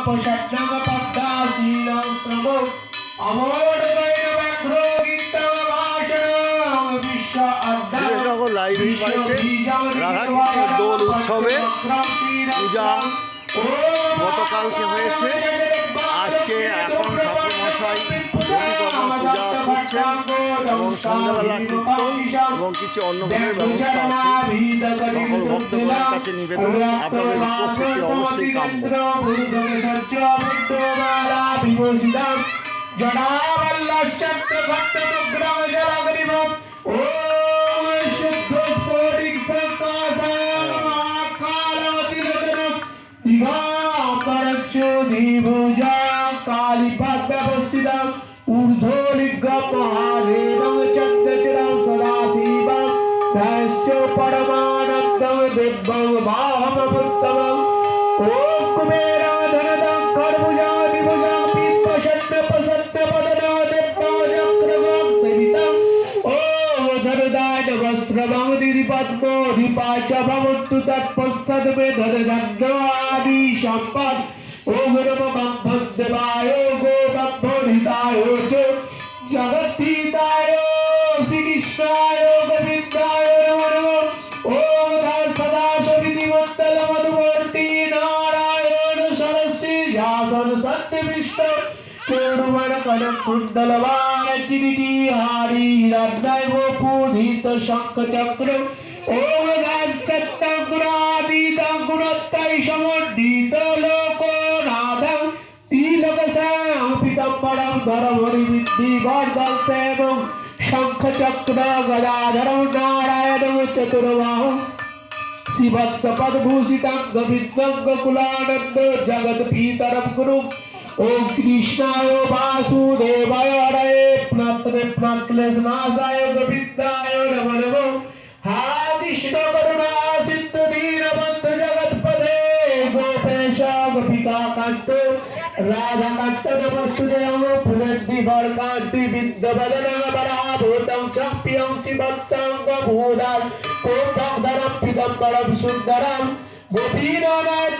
पशट्नग पद्मासीनं त्रमो अमोढगैन व्याघ्रो गीतं भाषणं विश्व শ্রীনগর লাইব্রেরি বাড়িতে রাধাকৃষ্ণের দোল উৎসবে পূজা গতকালকে হয়েছে। আজকে এখন ঠাকুরমশাই রবিকর্মা পূজা করছেন এবং সন্ধ্যাবেলা কীর্তন এবং কিছু অন্নভোগের ব্যবস্থা আছে। সকল ভক্তগণের কাছে নিবেদন, আপনাদের উপস্থিতি অবশ্যই কাম্য। कालिपाद्यवस्थितं ऊर्ध्वलिङ्गमहादेवं चन्द्रचरं सदाशिवं ध्याश्च परमानन्दं दिव्यं भावमुत्तमम् ॐ कुबेरं धनदं कर्मुजा विभुजा पित्तशट्टपसट्टपदना दिव्याचक्रगं सहितम् ॐ धनदाय वस्त्रमं दिरिपद्मोधिपा च भवन्तु तत्पश्चाद्मे धनदग्नादि सम्पत् ओम नमः देवाय गो बद्धोहिताय च जगत्तीताय श्री कृष्णाय गोविन्दाय नमः ओम सदा सविधिमण्डल मधुवर्ती नारायण सरस्वती व्यासन सत्य विष्णु चोरुमण कनक कुण्डलवान किरीटी हारी रत्नाय पूजित शंख चक्र ओम सत्तगुणातीत गुणत्रय समन्वित धरम शंख चक्र गदाधरम नारायण चतुर्बाहु शिवत्सपद्भूषितं गोविन्दकुलानंद जगत पीतरम गुरु ओम कृष्णाय वासुदेवाय हरये प्रणतक्लेशनाशाय गोविन्दाय नमो नमः हा कृष्ण करुणा सिंधु दीनबन्धु जगत्पते गोपेश गोपिका कांत राधा कांत नमस्तुदेव फुलद्दिवर कांति विद्यवदनं वराभूतं चम्प्यं शिवत्संग भूदां कोपं धरं पिदम्बरं सुन्दरं गोपीनाथ